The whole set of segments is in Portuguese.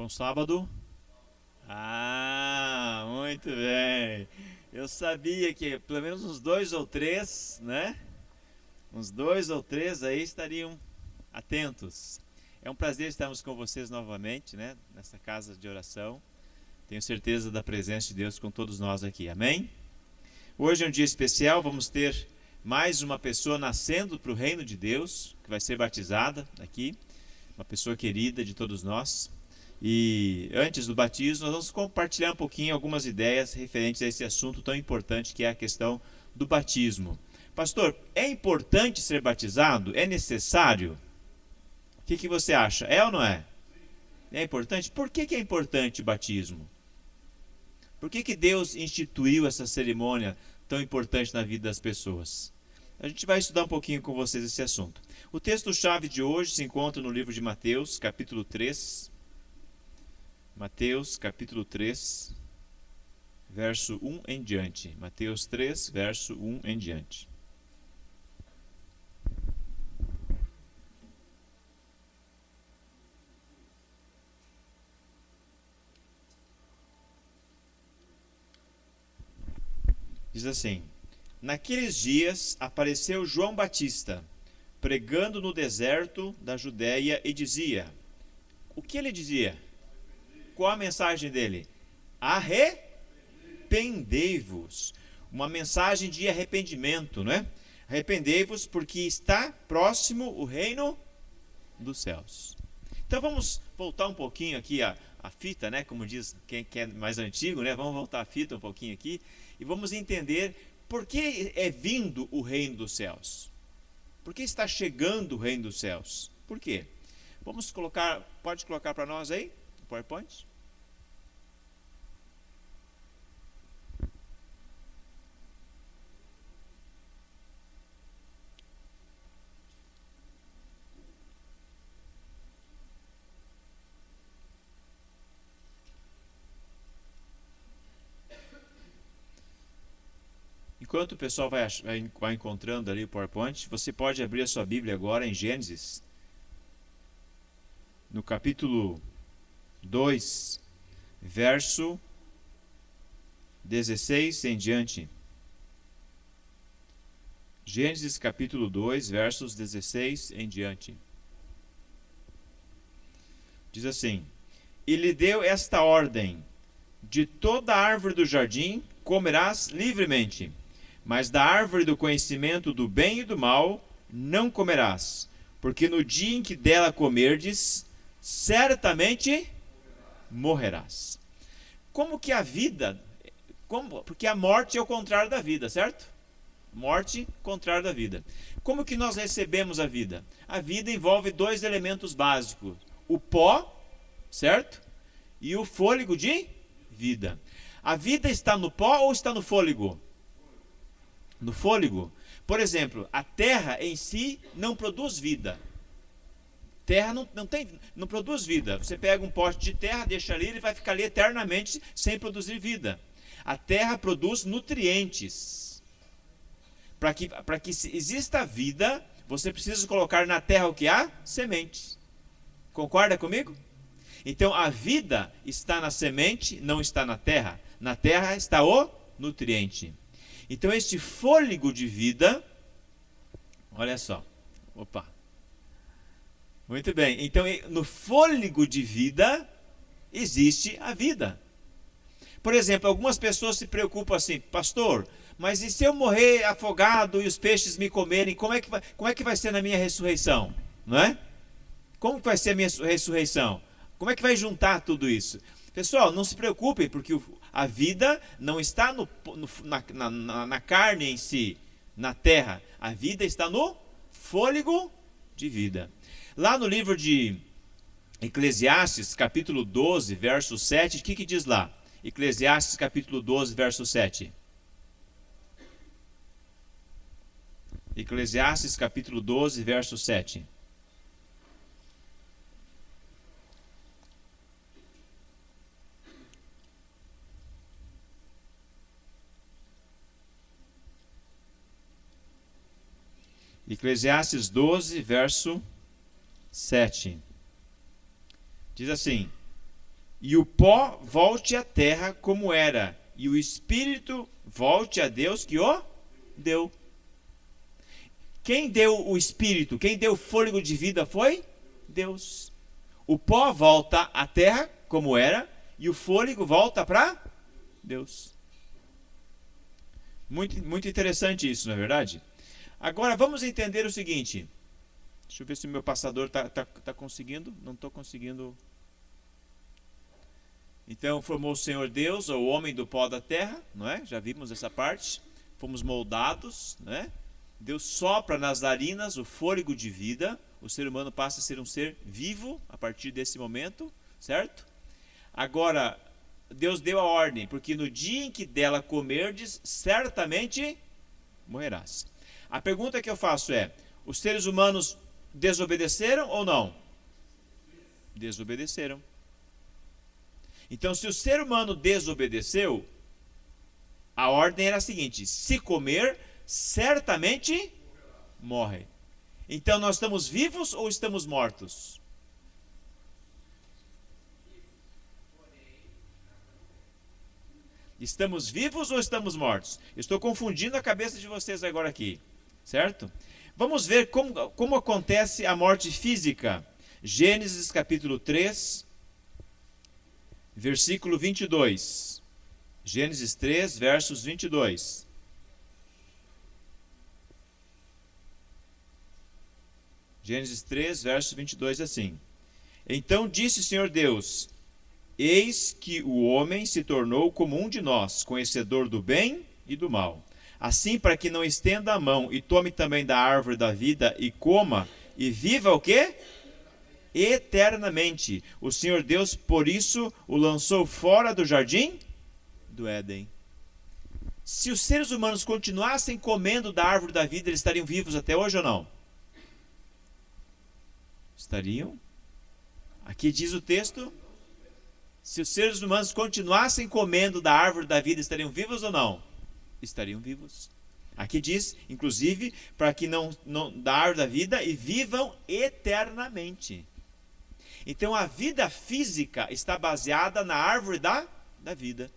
Próximo sábado? Ah, muito bem. Eu sabia que pelo menos uns dois ou três, né? Uns dois ou três aí estariam atentos. É um prazer estarmos com vocês novamente, né? Nessa casa de oração. Tenho certeza da presença de Deus com todos nós aqui. Amém? Hoje é um dia especial. Vamos ter mais uma pessoa nascendo para o reino de Deus, que vai ser batizada aqui. Uma pessoa querida de todos nós. E antes do batismo, nós vamos compartilhar um pouquinho algumas ideias referentes a esse assunto tão importante que é a questão do batismo. Pastor, é importante ser batizado? É necessário? O que você acha? É ou não é? É importante? Por que é importante o batismo? Por que Deus instituiu essa cerimônia tão importante na vida das pessoas? A gente vai estudar um pouquinho com vocês esse assunto. O texto-chave de hoje se encontra no livro de Mateus, capítulo 3. Mateus, capítulo 3, verso 1 em diante. Mateus 3, verso 1 em diante. Diz assim: Naqueles dias apareceu João Batista, pregando no deserto da Judéia, e dizia... O que ele dizia? Qual a mensagem dele? Arrependei-vos. Uma mensagem de arrependimento, não é? Arrependei-vos porque está próximo o reino dos céus. Então vamos voltar um pouquinho aqui a fita, né? Como diz quem é mais antigo, né? Vamos voltar a fita um pouquinho aqui e vamos entender por que é vindo o reino dos céus. Por que está chegando o reino dos céus? Por quê? Vamos colocar, pode colocar para nós aí, o PowerPoint? Enquanto o pessoal vai encontrando ali o PowerPoint, você pode abrir a sua Bíblia agora em Gênesis, no capítulo 2, verso 16 em diante. Gênesis capítulo 2, versos 16 em diante. Diz assim: E lhe deu esta ordem: de toda árvore do jardim comerás livremente, mas da árvore do conhecimento do bem e do mal não comerás, porque no dia em que dela comerdes, certamente morrerás. Como que a vida... porque a morte é o contrário da vida, certo? Morte, contrário da vida. Como que nós recebemos a vida? A vida envolve dois elementos básicos: o pó, certo? E o fôlego de vida. A vida está no pó ou está no fôlego? No fôlego. Por exemplo, a terra em si não produz vida. Terra não produz vida. Você pega um pote de terra, deixa ali, ele vai ficar ali eternamente sem produzir vida. A terra produz nutrientes. Para que exista vida, você precisa colocar na terra o que há? Sementes. Concorda comigo? Então a vida está na semente, não está na terra. Na terra está o nutriente. Então este fôlego de vida, olha só. Opa. Muito bem. Então no fôlego de vida existe a vida. Por exemplo, algumas pessoas se preocupam assim: pastor, mas e se eu morrer afogado e os peixes me comerem, como é que vai ser na minha ressurreição? Não é? Como que vai ser a minha ressurreição? Como é que vai juntar tudo isso? Pessoal, não se preocupem, porque a vida não está na carne em si, na terra. A vida está no fôlego de vida. Lá no livro de Eclesiastes, capítulo 12, verso 7, o que diz lá? Eclesiastes, capítulo 12, verso 7. Eclesiastes, capítulo 12, verso 7. Eclesiastes 12, verso 7. Diz assim: e o pó volte à terra como era, e o espírito volte a Deus que o deu. Quem deu o espírito, quem deu o fôlego de vida foi Deus. O pó volta à terra como era, e o fôlego volta para Deus. Muito, muito interessante isso, não é verdade? Agora vamos entender o seguinte. Deixa eu ver se o meu passador tá conseguindo. Não estou conseguindo. Então formou o Senhor Deus, o homem do pó da terra, não é? Já vimos essa parte. Fomos moldados, não é? Deus sopra nas narinas o fôlego de vida. O ser humano passa a ser um ser vivo a partir desse momento, certo? Agora, Deus deu a ordem, porque no dia em que dela comerdes, certamente morrerás. A pergunta que eu faço é: os seres humanos desobedeceram ou não? Desobedeceram. Então, se o ser humano desobedeceu, a ordem era a seguinte: se comer, certamente morre. Então, nós estamos vivos ou estamos mortos? Estamos vivos ou estamos mortos? Estou confundindo a cabeça de vocês agora aqui, certo? Vamos ver como acontece a morte física. Gênesis capítulo 3, versículo 22. Gênesis 3, versos 22. Gênesis 3, verso 22, assim: Então disse o Senhor Deus: Eis que o homem se tornou como um de nós, conhecedor do bem e do mal. Assim, para que não estenda a mão e tome também da árvore da vida e coma e viva o quê? Eternamente. O Senhor Deus, por isso, o lançou fora do jardim do Éden. Se os seres humanos continuassem comendo da árvore da vida, eles estariam vivos até hoje ou não? Estariam? Aqui diz o texto: se os seres humanos continuassem comendo da árvore da vida, estariam vivos ou não? Estariam vivos. Aqui diz, inclusive, para que não da árvore da vida e vivam eternamente. Então a vida física está baseada na árvore da vida.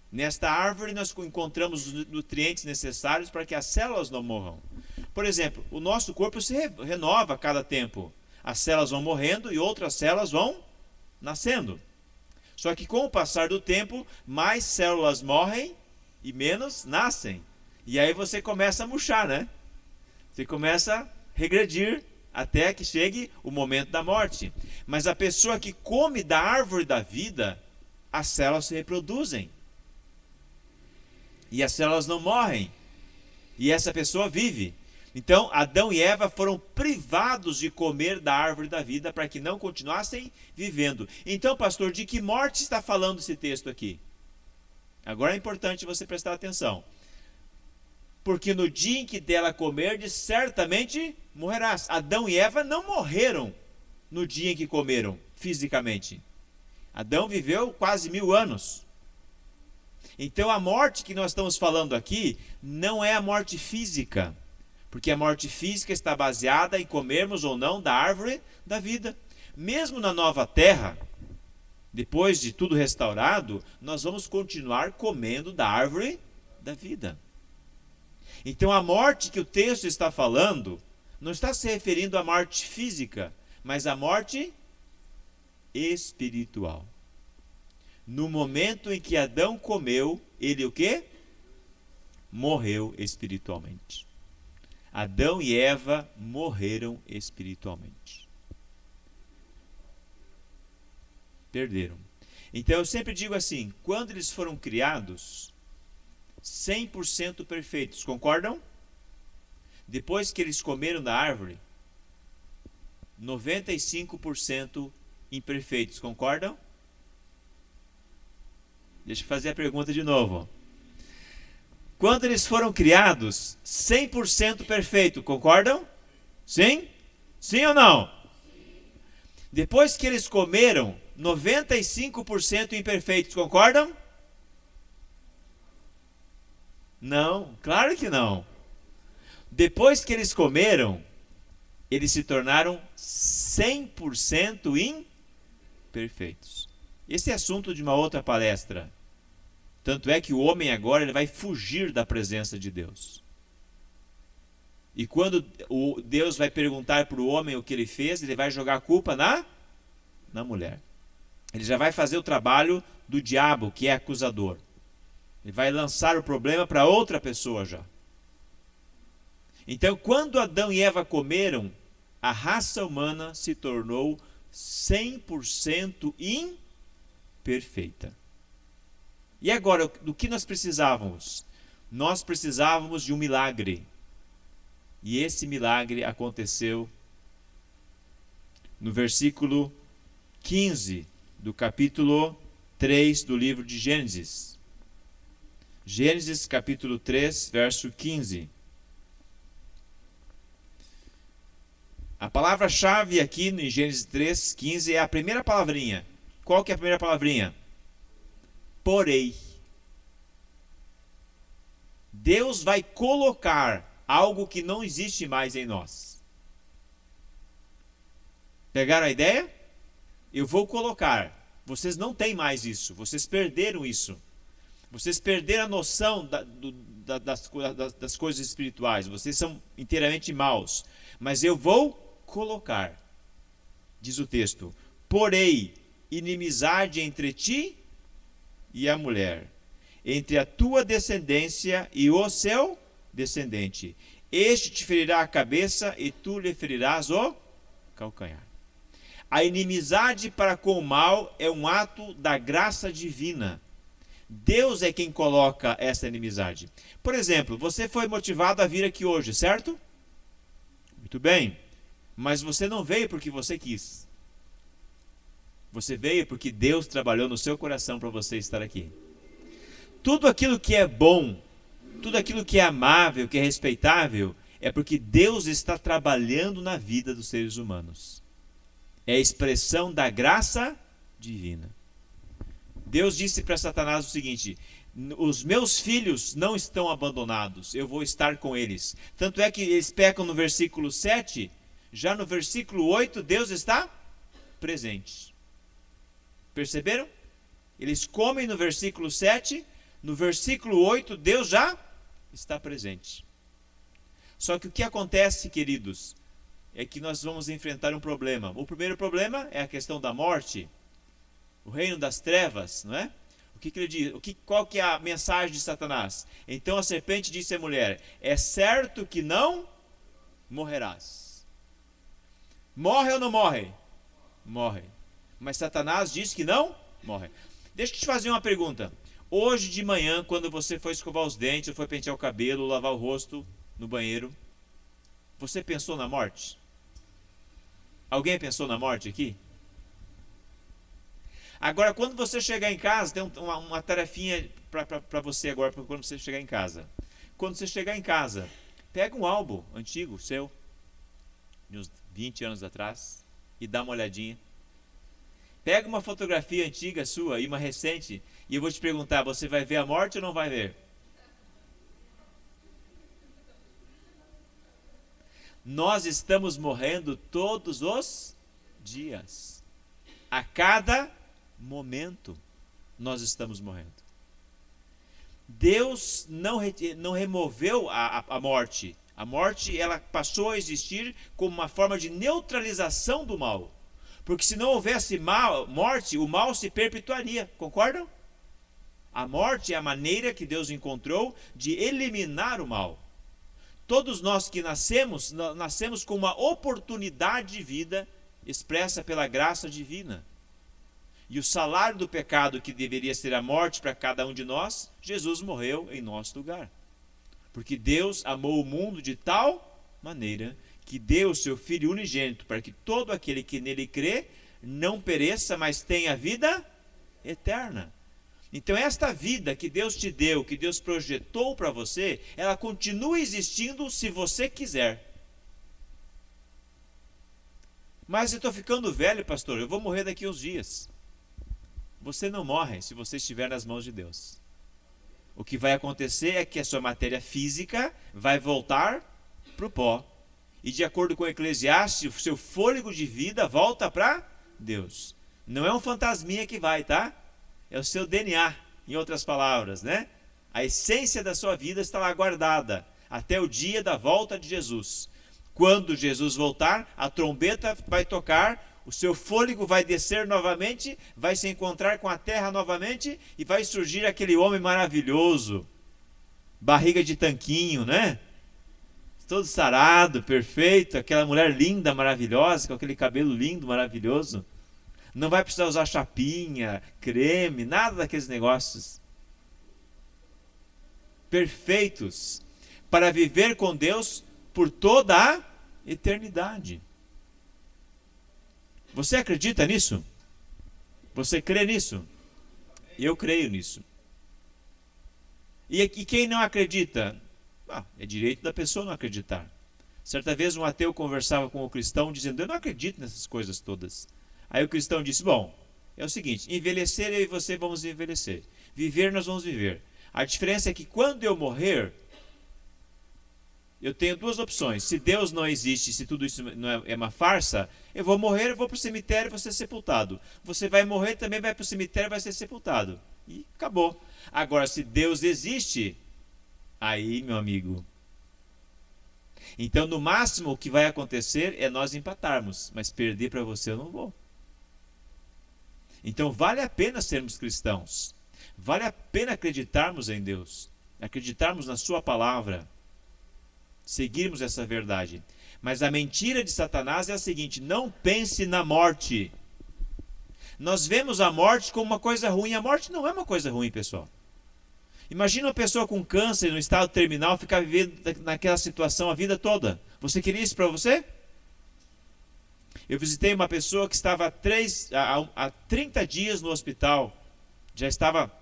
Nesta árvore nós encontramos os nutrientes necessários para que as células não morram. Por exemplo, o nosso corpo se renova a cada tempo. As células vão morrendo e outras células vão nascendo. Só que com o passar do tempo, mais células morrem e menos nascem. E aí você começa a murchar, né? Você começa a regredir até que chegue o momento da morte. Mas a pessoa que come da árvore da vida, as células se reproduzem. E as células não morrem. E essa pessoa vive. Então, Adão e Eva foram privados de comer da árvore da vida para que não continuassem vivendo. Então, pastor, de que morte está falando esse texto aqui? Agora é importante você prestar atenção. Porque no dia em que dela comerdes, certamente morrerás. Adão e Eva não morreram no dia em que comeram, fisicamente. Adão viveu quase 1000 anos. Então, a morte que nós estamos falando aqui não é a morte física. Porque a morte física está baseada em comermos ou não da árvore da vida. Mesmo na nova terra, depois de tudo restaurado, nós vamos continuar comendo da árvore da vida. Então a morte que o texto está falando não está se referindo à morte física, mas à morte espiritual. No momento em que Adão comeu, ele o quê? Morreu espiritualmente. Adão e Eva morreram espiritualmente. Perderam. Então eu sempre digo assim, quando eles foram criados, 100% perfeitos, concordam? Depois que eles comeram da árvore, 95% imperfeitos, concordam? Deixa eu fazer a pergunta de novo. Quando eles foram criados, 100% perfeito, concordam? Sim? Sim ou não? Depois que eles comeram, 95% imperfeitos, concordam? Não, claro que não. Depois que eles comeram, eles se tornaram 100% imperfeitos. Esse é assunto de uma outra palestra. Tanto é que o homem agora ele vai fugir da presença de Deus. E quando Deus vai perguntar para o homem o que ele fez, ele vai jogar a culpa na mulher. Ele já vai fazer o trabalho do diabo, que é acusador. Ele vai lançar o problema para outra pessoa já. Então, quando Adão e Eva comeram, a raça humana se tornou 100% imperfeita. E agora, do que nós precisávamos? Nós precisávamos de um milagre. E esse milagre aconteceu no versículo 15 do capítulo 3 do livro de Gênesis. Gênesis capítulo 3, verso 15. A palavra-chave aqui em Gênesis 3, 15 é a primeira palavrinha. Qual que é a primeira palavrinha? Porém. Deus vai colocar algo que não existe mais em nós. Pegaram a ideia? Eu vou colocar. Vocês não têm mais isso. Vocês perderam isso. Vocês perderam a noção das coisas espirituais. Vocês são inteiramente maus. Mas eu vou colocar. Diz o texto. Porém, inimizade entre ti e a mulher, entre a tua descendência e o seu descendente. Este te ferirá a cabeça e tu lhe ferirás o calcanhar. A inimizade para com o mal é um ato da graça divina. Deus é quem coloca essa inimizade. Por exemplo, você foi motivado a vir aqui hoje, certo? Muito bem. Mas você não veio porque você quis. Você veio porque Deus trabalhou no seu coração para você estar aqui. Tudo aquilo que é bom, tudo aquilo que é amável, que é respeitável, é porque Deus está trabalhando na vida dos seres humanos. É a expressão da graça divina. Deus disse para Satanás o seguinte: os meus filhos não estão abandonados, eu vou estar com eles. Tanto é que eles pecam no versículo 7, já no versículo 8, Deus está presente. Perceberam? Eles comem no versículo 7, no versículo 8, Deus já está presente. Só que o que acontece, queridos, é que nós vamos enfrentar um problema. O primeiro problema é a questão da morte, o reino das trevas, não é? O que ele diz? Qual que é a mensagem de Satanás? Então a serpente disse à mulher: é certo que não morrerás. Morre ou não morre? Morre. Mas Satanás diz que não morre. Deixa eu te fazer uma pergunta. Hoje de manhã, quando você foi escovar os dentes, ou foi pentear o cabelo, ou lavar o rosto no banheiro, você pensou na morte? Alguém pensou na morte aqui? Agora, quando você chegar em casa, tem uma tarefinha para você agora, quando você chegar em casa. Quando você chegar em casa, pega um álbum antigo seu, de uns 20 anos atrás, e dá uma olhadinha. Pega uma fotografia antiga sua e uma recente, e eu vou te perguntar, você vai ver a morte ou não vai ver? Nós estamos morrendo todos os dias. A cada momento nós estamos morrendo. Deus não removeu a morte. A morte, ela passou a existir como uma forma de neutralização do mal. Porque se não houvesse morte, o mal se perpetuaria. Concordam? A morte é a maneira que Deus encontrou de eliminar o mal. Todos nós que nascemos com uma oportunidade de vida expressa pela graça divina. E o salário do pecado, que deveria ser a morte para cada um de nós, Jesus morreu em nosso lugar. Porque Deus amou o mundo de tal maneira que deu o seu Filho unigênito para que todo aquele que nele crê não pereça, mas tenha vida eterna. Então esta vida que Deus te deu, que Deus projetou para você, ela continua existindo se você quiser. Mas eu estou ficando velho, pastor, eu vou morrer daqui uns dias. Você não morre se você estiver nas mãos de Deus. O que vai acontecer é que a sua matéria física vai voltar para o pó. E de acordo com o Eclesiastes, o seu fôlego de vida volta para Deus. Não é um fantasminha que vai, tá? É o seu DNA, em outras palavras, né? A essência da sua vida está lá guardada até o dia da volta de Jesus. Quando Jesus voltar, a trombeta vai tocar, o seu fôlego vai descer novamente, vai se encontrar com a terra novamente e vai surgir aquele homem maravilhoso, barriga de tanquinho, né? Todo sarado, perfeito, aquela mulher linda, maravilhosa, com aquele cabelo lindo, maravilhoso. Não vai precisar usar chapinha, creme, nada daqueles negócios. Perfeitos para viver com Deus por toda a eternidade. Você acredita nisso? Você crê nisso? Eu creio nisso. E quem não acredita? É direito da pessoa não acreditar. Certa vez um ateu conversava com o cristão dizendo: eu não acredito nessas coisas todas. Aí o cristão disse: bom, é o seguinte, envelhecer eu e você vamos envelhecer. Viver nós vamos viver. A diferença é que quando eu morrer, eu tenho duas opções. Se Deus não existe, se tudo isso não é uma farsa, eu vou morrer, eu vou para o cemitério e vou ser sepultado. Você vai morrer, também vai para o cemitério e vai ser sepultado. E acabou. Agora, se Deus existe, aí, meu amigo, então no máximo o que vai acontecer é nós empatarmos, mas perder para você eu não vou. Então vale a pena sermos cristãos. Vale a pena acreditarmos em Deus, acreditarmos na sua palavra, seguirmos essa verdade. Mas a mentira de Satanás é a seguinte: não pense na morte. Nós vemos a morte como uma coisa ruim. A morte não é uma coisa ruim, pessoal. Imagina uma pessoa com câncer no estado terminal ficar vivendo naquela situação a vida toda. Você queria isso para você? Eu visitei uma pessoa que estava há 30 dias no hospital. Já estava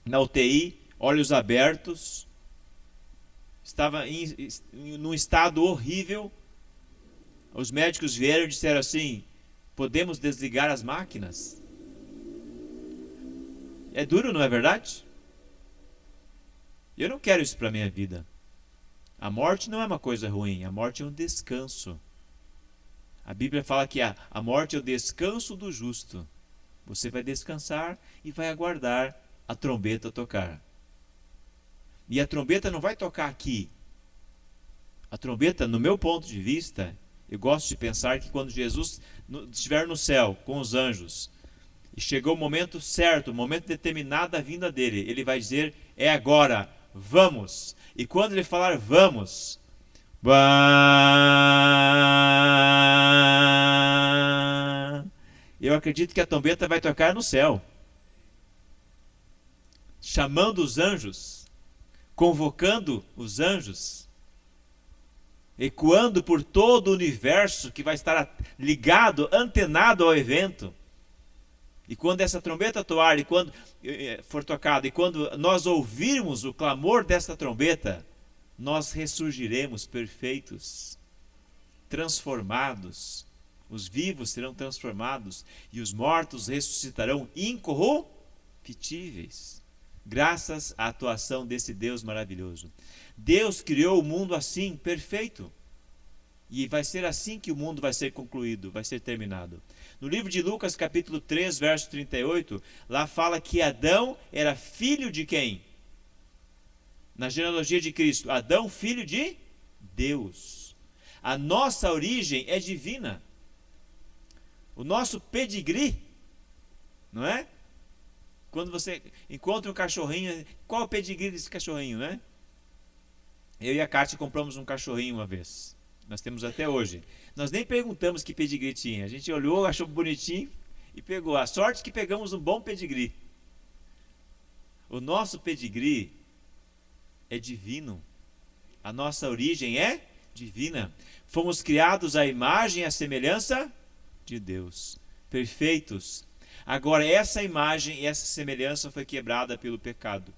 na UTI, olhos abertos. Estava num estado horrível. Os médicos vieram e disseram assim: podemos desligar as máquinas? É duro, não é verdade? Eu não quero isso para a minha vida. A morte não é uma coisa ruim, a morte é um descanso. A Bíblia fala que a morte é o descanso do justo. Você vai descansar e vai aguardar a trombeta tocar. E a trombeta não vai tocar aqui. A trombeta, no meu ponto de vista, eu gosto de pensar que quando Jesus estiver no céu com os anjos, e chegou o momento certo, o momento determinado da vinda dele, ele vai dizer: é agora, vamos. E quando ele falar vamos, eu acredito que a trombeta vai tocar no céu, chamando os anjos, convocando os anjos, ecoando por todo o universo que vai estar ligado, antenado ao evento. E quando essa trombeta toar, e quando for tocada, e quando nós ouvirmos o clamor desta trombeta, nós ressurgiremos perfeitos, transformados. Os vivos serão transformados e os mortos ressuscitarão incorruptíveis, graças à atuação desse Deus maravilhoso. Deus criou o mundo assim, perfeito. E vai ser assim que o mundo vai ser concluído, vai ser terminado. No livro de Lucas, capítulo 3, verso 38, lá fala que Adão era filho de quem? Na genealogia de Cristo, Adão, filho de Deus. A nossa origem é divina. O nosso pedigree, não é? Quando você encontra um cachorrinho, qual é o pedigree desse cachorrinho, né? Eu e a Kátia compramos um cachorrinho uma vez. Nós temos até hoje. Nós nem perguntamos que pedigree tinha. A gente olhou, achou bonitinho e pegou. A sorte que pegamos um bom pedigree. O nosso pedigree é divino. A nossa origem é divina. Fomos criados à imagem e à semelhança de Deus. Perfeitos. Agora, essa imagem e essa semelhança foi quebrada pelo pecado.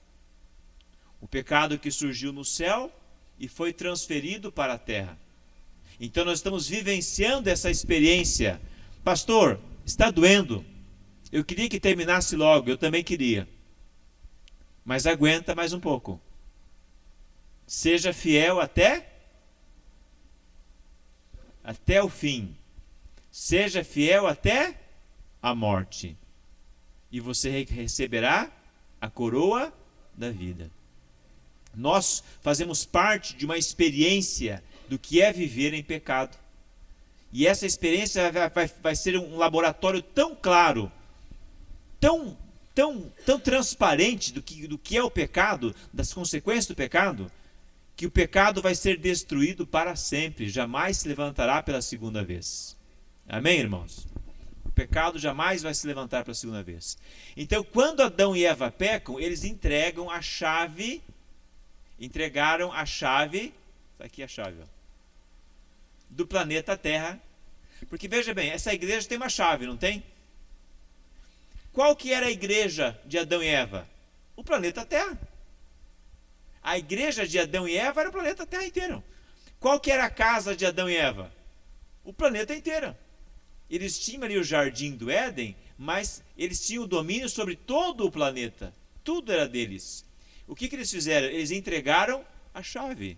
O pecado que surgiu no céu e foi transferido para a terra. Então nós estamos vivenciando essa experiência. Pastor, está doendo. Eu queria que terminasse logo, eu também queria. Mas aguenta mais um pouco. Seja fiel até o fim. Seja fiel até a morte, e você receberá a coroa da vida. Nós fazemos parte de uma experiência do que é viver em pecado. E essa experiência vai ser um laboratório tão claro, tão transparente do que é o pecado, das consequências do pecado, que o pecado vai ser destruído para sempre, jamais se levantará pela segunda vez. Amém, irmãos? O pecado jamais vai se levantar pela segunda vez. Então, quando Adão e Eva pecam, eles entregaram a chave, está aqui a chave, ó, do planeta Terra. Porque veja bem, essa igreja tem uma chave, não tem? Qual que era a igreja de Adão e Eva? O planeta Terra. A igreja de Adão e Eva era o planeta Terra inteiro. Qual que era a casa de Adão e Eva? O planeta inteiro. Eles tinham ali o jardim do Éden, mas eles tinham o domínio sobre todo o planeta. Tudo era deles. O que eles fizeram? Eles entregaram a chave.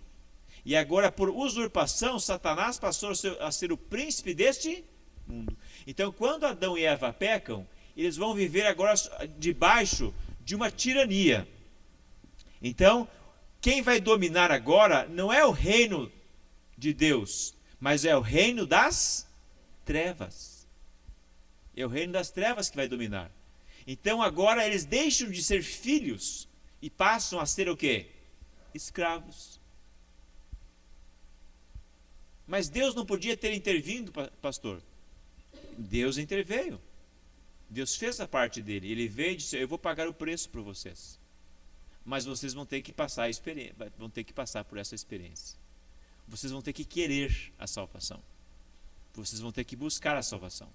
E agora, por usurpação, Satanás passou a ser o príncipe deste mundo. Então, quando Adão e Eva pecam, eles vão viver agora debaixo de uma tirania. Então, quem vai dominar agora não é o reino de Deus, mas é o reino das trevas. É o reino das trevas que vai dominar. Então, agora eles deixam de ser filhos e passam a ser o quê? Escravos. Mas Deus não podia ter intervindo, pastor. Deus interveio. Deus fez a parte dele. Ele veio e disse: eu vou pagar o preço por vocês. Mas vocês vão ter que passar por essa experiência. Vocês vão ter que querer a salvação. Vocês vão ter que buscar a salvação.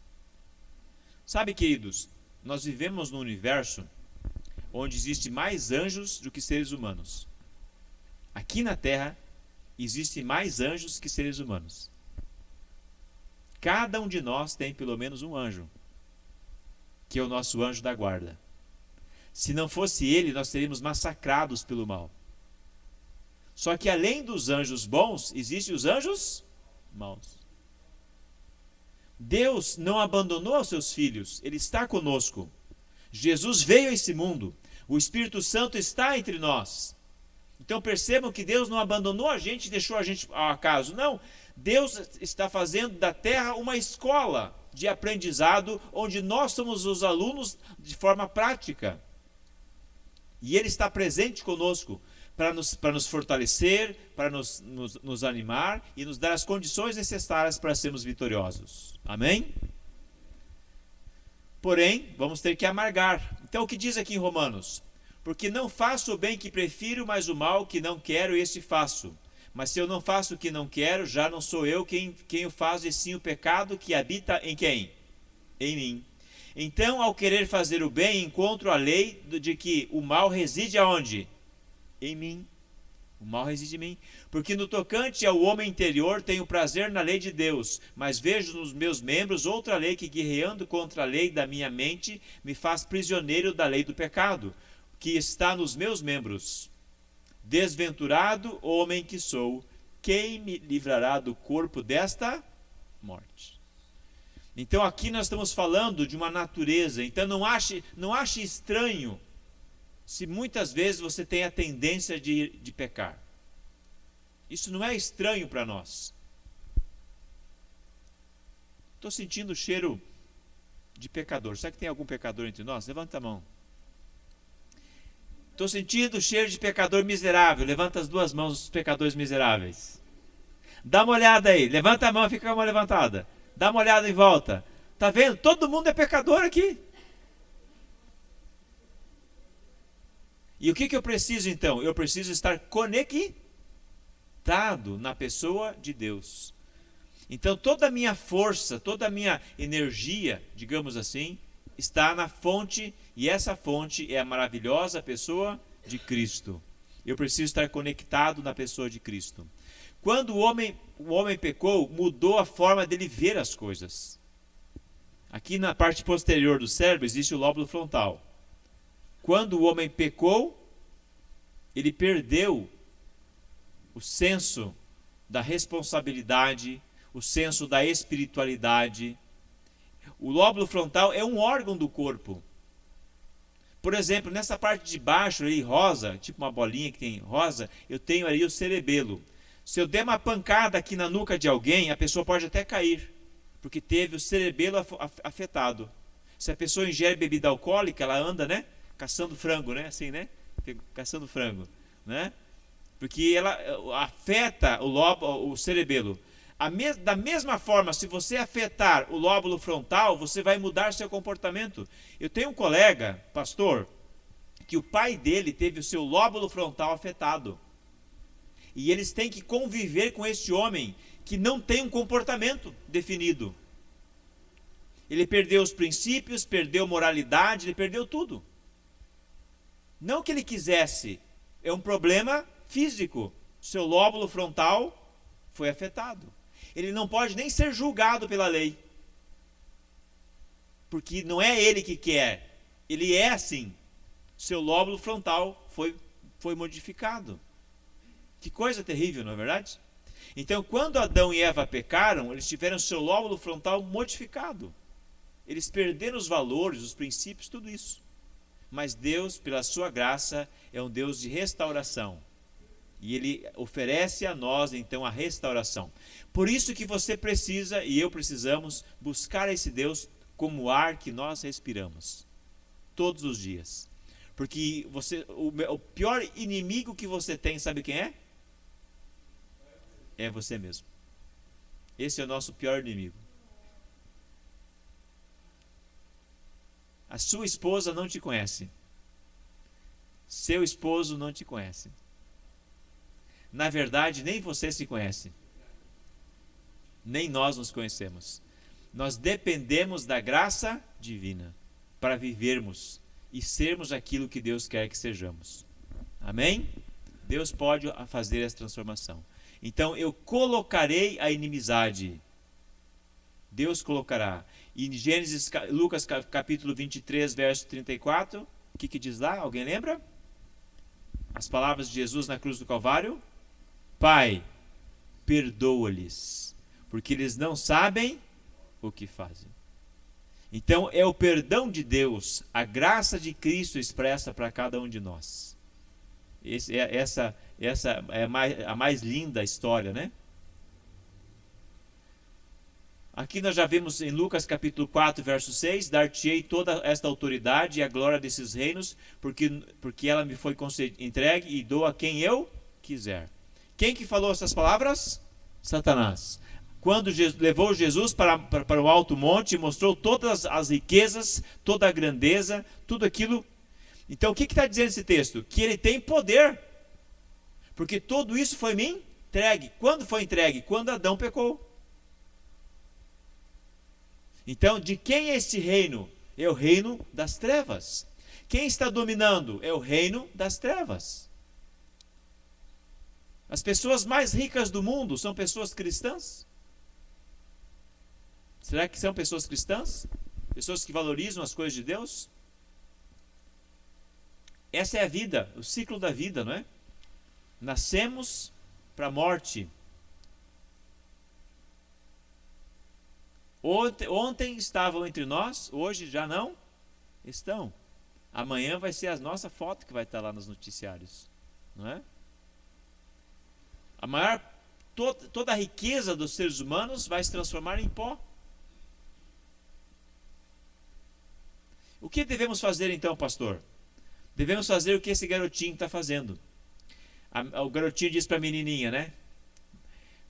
Sabe, queridos, nós vivemos num universo onde existe mais anjos do que seres humanos. Aqui na Terra existem mais anjos que seres humanos. Cada um de nós tem pelo menos um anjo, que é o nosso anjo da guarda. Se não fosse ele, nós seríamos massacrados pelo mal. Só que além dos anjos bons, existem os anjos maus. Deus não abandonou os seus filhos, Ele está conosco. Jesus veio a esse mundo, o Espírito Santo está entre nós. Então percebam que Deus não abandonou a gente e deixou a gente ao acaso. Não, Deus está fazendo da terra uma escola de aprendizado, onde nós somos os alunos de forma prática. E Ele está presente conosco para nos fortalecer, para nos animar e nos dar as condições necessárias para sermos vitoriosos. Amém? Porém, vamos ter que amargar. Então, o que diz aqui em Romanos? Porque não faço o bem que prefiro, mas o mal que não quero, esse faço. Mas se eu não faço o que não quero, já não sou eu quem o faz, e sim o pecado que habita em quem? Em mim. Então, ao querer fazer o bem, encontro a lei de que o mal reside aonde? Em mim. O mal reside em mim. Porque no tocante ao homem interior, tenho prazer na lei de Deus, mas vejo nos meus membros outra lei que, guerreando contra a lei da minha mente, me faz prisioneiro da lei do pecado, que está nos meus membros. Desventurado homem que sou, quem me livrará do corpo desta morte? Então aqui nós estamos falando de uma natureza. Então não ache estranho se muitas vezes você tem a tendência de pecar. Isso não é estranho para nós. Estou sentindo o cheiro de pecador. Será que tem algum pecador entre nós? Levanta a mão. Estou sentindo o cheiro de pecador miserável. Levanta as duas mãos, os pecadores miseráveis. Dá uma olhada aí. Levanta a mão, fica com a mão levantada. Dá uma olhada em volta. Está vendo? Todo mundo é pecador aqui. E o que eu preciso então? Eu preciso estar conectado na pessoa de Deus. Então toda a minha força, toda a minha energia, digamos assim, está na fonte, e essa fonte é a maravilhosa pessoa de Cristo. Eu preciso estar conectado na pessoa de Cristo. Quando o homem pecou, mudou a forma dele ver as coisas. Aqui na parte posterior do cérebro existe o lóbulo frontal. Quando o homem pecou, ele perdeu o senso da responsabilidade, o senso da espiritualidade. O lóbulo frontal é um órgão do corpo. Por exemplo, nessa parte de baixo ali, rosa, tipo uma bolinha que tem rosa, eu tenho ali o cerebelo. Se eu der uma pancada aqui na nuca de alguém, a pessoa pode até cair, porque teve o cerebelo afetado. Se a pessoa ingere bebida alcoólica, ela anda, né, caçando frango, né, assim, né, caçando frango, né, porque ela afeta o cerebelo. Da mesma forma, se você afetar o lóbulo frontal, você vai mudar seu comportamento. Eu tenho um colega, pastor, que o pai dele teve o seu lóbulo frontal afetado. E eles têm que conviver com este homem que não tem um comportamento definido. Ele perdeu os princípios, perdeu moralidade, ele perdeu tudo. Não que ele quisesse, é um problema físico. Seu lóbulo frontal foi afetado. Ele não pode nem ser julgado pela lei. Porque não é ele que quer. Ele é assim. Seu lóbulo frontal foi modificado. Que coisa terrível, não é verdade? Então, quando Adão e Eva pecaram, eles tiveram seu lóbulo frontal modificado. Eles perderam os valores, os princípios, tudo isso. Mas Deus, pela sua graça, é um Deus de restauração. E Ele oferece a nós, então, a restauração. Por isso que você precisa, e eu precisamos, buscar esse Deus como o ar que nós respiramos. Todos os dias. Porque o pior inimigo que você tem, sabe quem é? É você mesmo. Esse é o nosso pior inimigo. A sua esposa não te conhece. Seu esposo não te conhece. Na verdade, nem você se conhece. Nem nós nos conhecemos. Nós dependemos da graça divina para vivermos e sermos aquilo que Deus quer que sejamos. Amém? Deus pode fazer essa transformação. Então, eu colocarei a inimizade. Deus colocará. E em Lucas capítulo 23, verso 34, o que diz lá? Alguém lembra? As palavras de Jesus na cruz do Calvário. Pai, perdoa-lhes, porque eles não sabem o que fazem. Então, é o perdão de Deus, a graça de Cristo expressa para cada um de nós. Essa é a mais linda história, né? Aqui nós já vimos em Lucas capítulo 4, verso 6, dar-te-ei toda esta autoridade e a glória desses reinos, porque ela me foi entregue e dou a quem eu quiser. Quem que falou essas palavras? Satanás. Quando levou Jesus para o alto monte, mostrou todas as riquezas, toda a grandeza, tudo aquilo. Então o que está dizendo esse texto? Que ele tem poder. Porque tudo isso foi me entregue. Quando foi entregue? Quando Adão pecou. Então, de quem é esse reino? É o reino das trevas. Quem está dominando? É o reino das trevas. As pessoas mais ricas do mundo são pessoas cristãs? Será que são pessoas cristãs? Pessoas que valorizam as coisas de Deus? Essa é a vida, o ciclo da vida, não é? Nascemos para a morte. Ontem estavam entre nós, hoje já não estão. Amanhã vai ser a nossa foto que vai estar lá nos noticiários, não é? Toda a riqueza dos seres humanos vai se transformar em pó. O que devemos fazer então, pastor? Devemos fazer o que esse garotinho está fazendo. O garotinho diz para a menininha, né?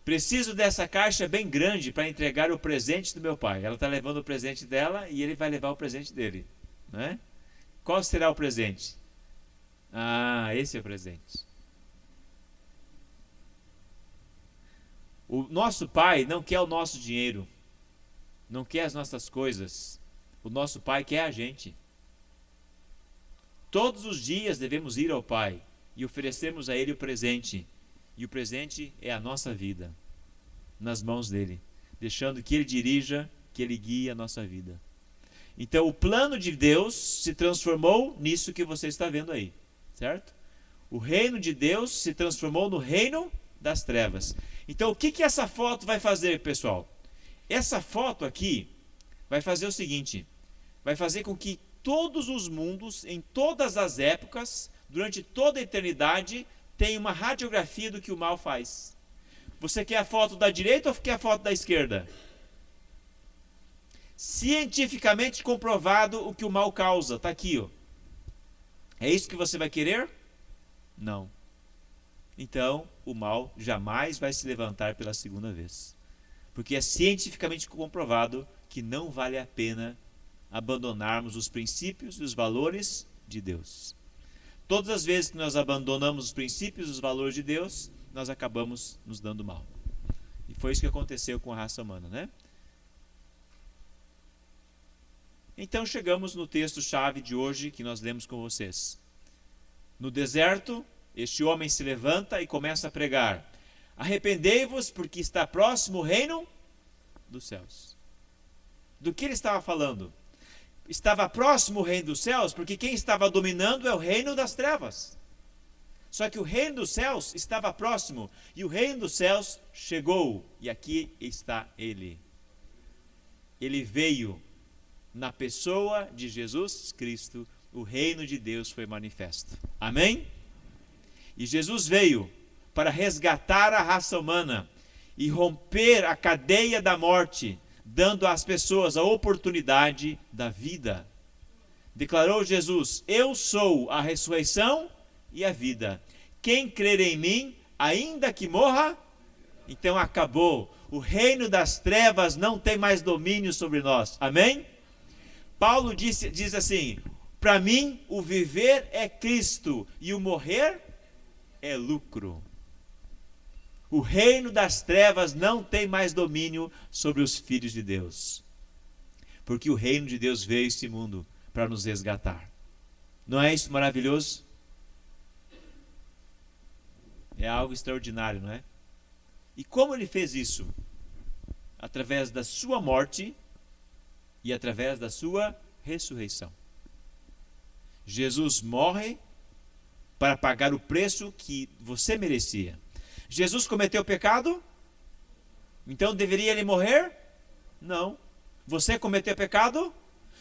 Preciso dessa caixa bem grande para entregar o presente do meu pai. Ela está levando o presente dela e ele vai levar o presente dele, né? Qual será o presente? Ah, esse é o presente. O nosso pai não quer o nosso dinheiro, não quer as nossas coisas. O nosso pai quer a gente. Todos os dias devemos ir ao Pai e oferecermos a Ele o presente. E o presente é a nossa vida, nas mãos dele, deixando que Ele dirija, que Ele guie a nossa vida. Então o plano de Deus se transformou nisso que você está vendo aí, certo? O reino de Deus se transformou no reino das trevas. Então o que essa foto vai fazer, pessoal? Essa foto aqui vai fazer o seguinte: vai fazer com que todos os mundos, em todas as épocas, durante toda a eternidade, tenham uma radiografia do que o mal faz. Você quer a foto da direita ou quer a foto da esquerda? Cientificamente comprovado o que o mal causa. Está aqui, ó. É isso que você vai querer? Não. Então, o mal jamais vai se levantar pela segunda vez. Porque é cientificamente comprovado que não vale a pena abandonarmos os princípios e os valores de Deus. Todas as vezes que nós abandonamos os princípios e os valores de Deus, nós acabamos nos dando mal. E foi isso que aconteceu com a raça humana, né? Então chegamos no texto-chave de hoje que nós lemos com vocês. No deserto, este homem se levanta e começa a pregar: arrependei-vos, porque está próximo o reino dos céus. Do que ele estava falando? Estava próximo o reino dos céus, porque quem estava dominando é o reino das trevas. Só que o reino dos céus estava próximo, e o reino dos céus chegou, e aqui está ele. Ele veio. Na pessoa de Jesus Cristo, o reino de Deus foi manifesto. Amém? E Jesus veio para resgatar a raça humana e romper a cadeia da morte, dando às pessoas a oportunidade da vida. Declarou Jesus: eu sou a ressurreição e a vida. Quem crer em mim, ainda que morra, então acabou. O reino das trevas não tem mais domínio sobre nós. Amém? Paulo diz assim: para mim o viver é Cristo e o morrer é lucro. O reino das trevas não tem mais domínio sobre os filhos de Deus. Porque o reino de Deus veio a este mundo para nos resgatar. Não é isso maravilhoso? É algo extraordinário, não é? E como ele fez isso? Através da sua morte e através da sua ressurreição. Jesus morre para pagar o preço que você merecia. Jesus cometeu pecado? Então deveria ele morrer? Não. Você cometeu pecado?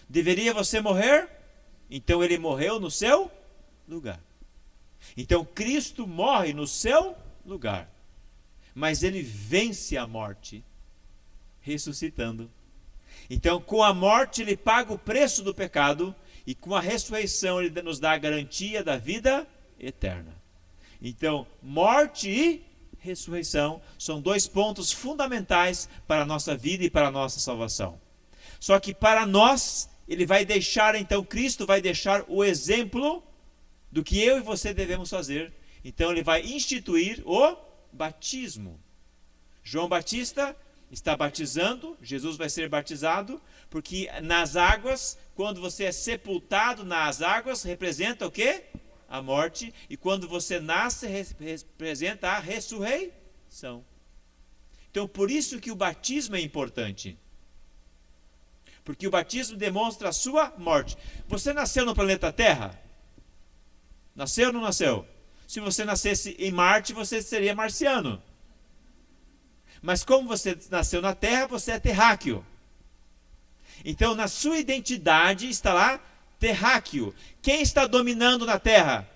Deveria você morrer? Então ele morreu no seu lugar. Então Cristo morre no seu lugar. Mas ele vence a morte, ressuscitando. Então, com a morte, ele paga o preço do pecado, e com a ressurreição, ele nos dá a garantia da vida eterna. Então, morte e ressurreição são dois pontos fundamentais para a nossa vida e para a nossa salvação. Só que para nós, ele vai deixar, então, Cristo vai deixar o exemplo do que eu e você devemos fazer. Então, ele vai instituir o batismo. João Batista está batizando, Jesus vai ser batizado, porque nas águas, quando você é sepultado nas águas, representa o quê? A morte. E quando você nasce, representa a ressurreição. Então, por isso que o batismo é importante. Porque o batismo demonstra a sua morte. Você nasceu no planeta Terra? Nasceu ou não nasceu? Se você nascesse em Marte, você seria marciano. Mas como você nasceu na Terra, você é terráqueo. Então, na sua identidade está lá terráqueo. Quem está dominando na Terra?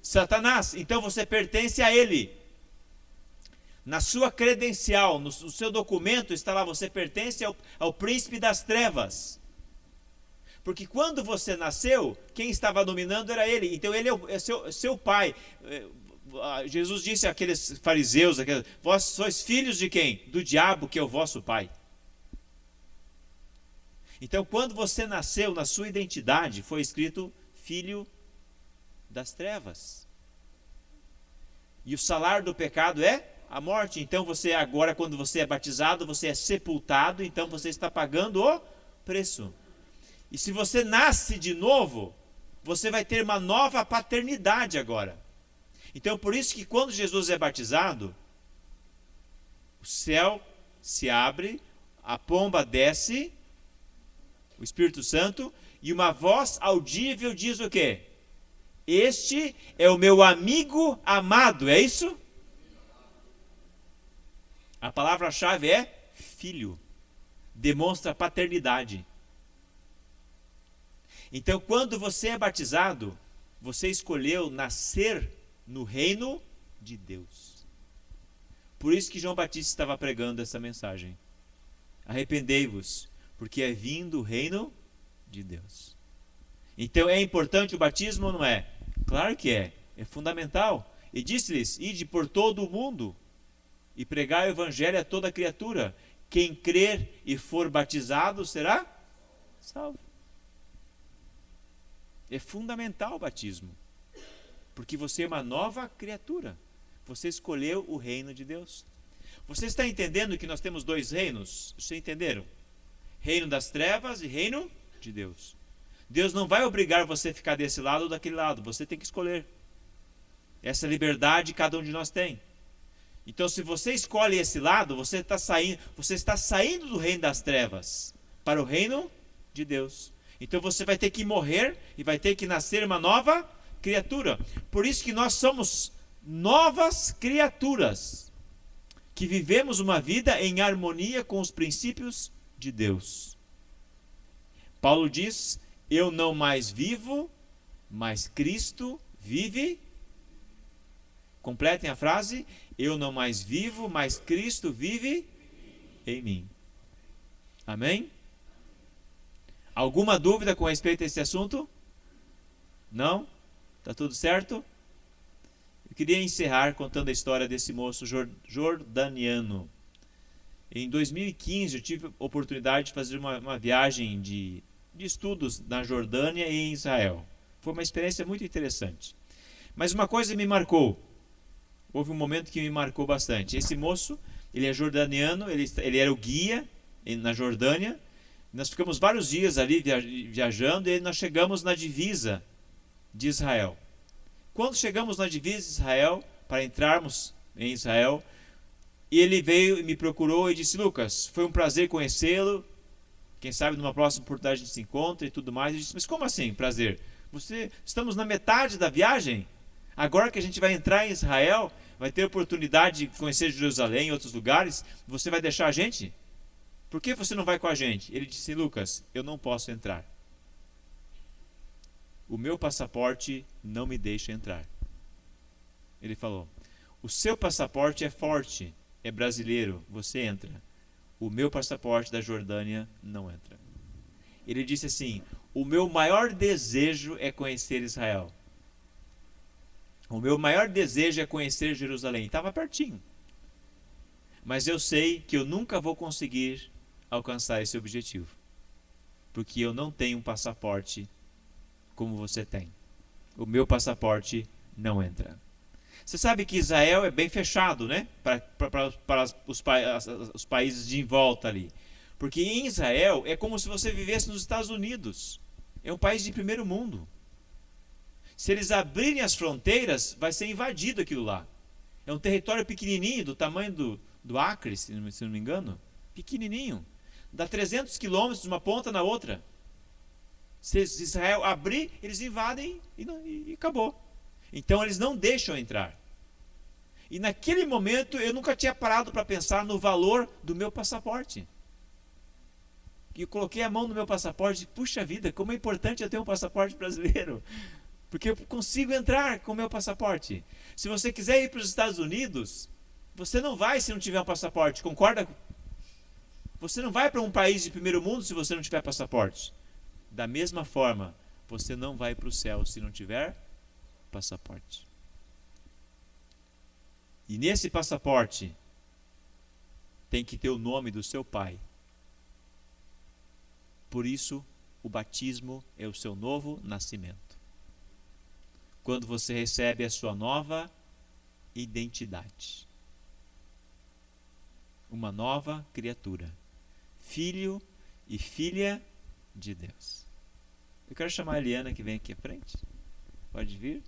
Satanás. Então você pertence a ele. Na sua credencial, no seu documento está lá, você pertence ao príncipe das trevas. Porque quando você nasceu, quem estava dominando era ele. Então ele é seu pai. Jesus disse àqueles fariseus: vós sois filhos de quem? Do diabo, que é o vosso pai. Então, quando você nasceu, na sua identidade foi escrito filho das trevas. E o salário do pecado é a morte. Então você agora, quando você é batizado, você é sepultado, então você está pagando o preço. E se você nasce de novo, você vai ter uma nova paternidade agora. Então, por isso que quando Jesus é batizado, o céu se abre, a pomba desce, o Espírito Santo, e uma voz audível diz o quê? Este é o meu amigo amado, é isso? A palavra-chave é filho. demonstra paternidade. Então, quando você é batizado, você escolheu nascer no reino de Deus. Por isso que João Batista estava pregando essa mensagem. Arrependei-vos, porque é vindo o reino de Deus. Então, é importante o batismo ou não é? Claro que é. É fundamental. E disse-lhes: ide por todo o mundo e pregai o evangelho a toda criatura. Quem crer e for batizado será salvo. É fundamental o batismo, porque você é uma nova criatura. Você escolheu o reino de Deus. Você está entendendo que nós temos dois reinos? Vocês entenderam? Reino das trevas e reino de Deus. Deus não vai obrigar você a ficar desse lado ou daquele lado. Você tem que escolher. Essa liberdade cada um de nós tem. Então, se você escolhe esse lado, você está saindo do reino das trevas para o reino de Deus. Então você vai ter que morrer e vai ter que nascer uma nova criatura. Por isso que nós somos novas criaturas, que vivemos uma vida em harmonia com os princípios de Deus. Paulo diz: eu não mais vivo, mas Cristo vive. Completem a frase: eu não mais vivo, mas Cristo vive em mim. Amém? Alguma dúvida com respeito a esse assunto? Não? Está tudo certo? Eu queria encerrar contando a história desse moço jordaniano. Em 2015 eu tive a oportunidade de fazer uma viagem de estudos na Jordânia e em Israel. Foi uma experiência muito interessante. Mas uma coisa me marcou. Houve um momento que me marcou bastante. Esse moço, ele é jordaniano, ele era o guia na Jordânia. Nós ficamos vários dias ali viajando e nós chegamos na divisa de Israel. Quando chegamos na divisa de Israel, para entrarmos em Israel, ele veio e me procurou e disse: Lucas, foi um prazer conhecê-lo. Quem sabe numa próxima oportunidade a gente se encontra e tudo mais. Eu disse: mas como assim, prazer? Estamos na metade da viagem. Agora que a gente vai entrar em Israel, vai ter oportunidade de conhecer Jerusalém e outros lugares, você vai deixar a gente? Por que você não vai com a gente? Ele disse: Lucas, eu não posso entrar. O meu passaporte não me deixa entrar. Ele falou: o seu passaporte é forte, é brasileiro, você entra. O meu passaporte da Jordânia não entra. Ele disse assim: o meu maior desejo é conhecer Israel. O meu maior desejo é conhecer Jerusalém. Estava pertinho. Mas eu sei que eu nunca vou conseguir alcançar esse objetivo, porque eu não tenho um passaporte como você tem. O meu passaporte não entra. Você sabe que Israel é bem fechado, né? Para os países de em volta ali. Porque em Israel é como se você vivesse nos Estados Unidos. É um país de primeiro mundo. Se eles abrirem as fronteiras, vai ser invadido aquilo lá. É um território pequenininho, do tamanho do Acre, se não me engano. Pequenininho. Dá 300 quilômetros de uma ponta na outra. Se Israel abrir, eles invadem e acabou. Então eles não deixam entrar. E naquele momento eu nunca tinha parado para pensar no valor do meu passaporte. E eu coloquei a mão no meu passaporte e, puxa vida, como é importante eu ter um passaporte brasileiro. Porque eu consigo entrar com o meu passaporte. Se você quiser ir para os Estados Unidos, você não vai se não tiver um passaporte, concorda? Você não vai para um país de primeiro mundo se você não tiver passaporte. Da mesma forma, você não vai para o céu se não tiver passaporte. E nesse passaporte tem que ter o nome do seu pai. Por isso, o batismo é o seu novo nascimento. Quando você recebe a sua nova identidade. Uma nova criatura. Filho e filha de Deus. Eu quero chamar a Eliana que vem aqui à frente. Pode vir.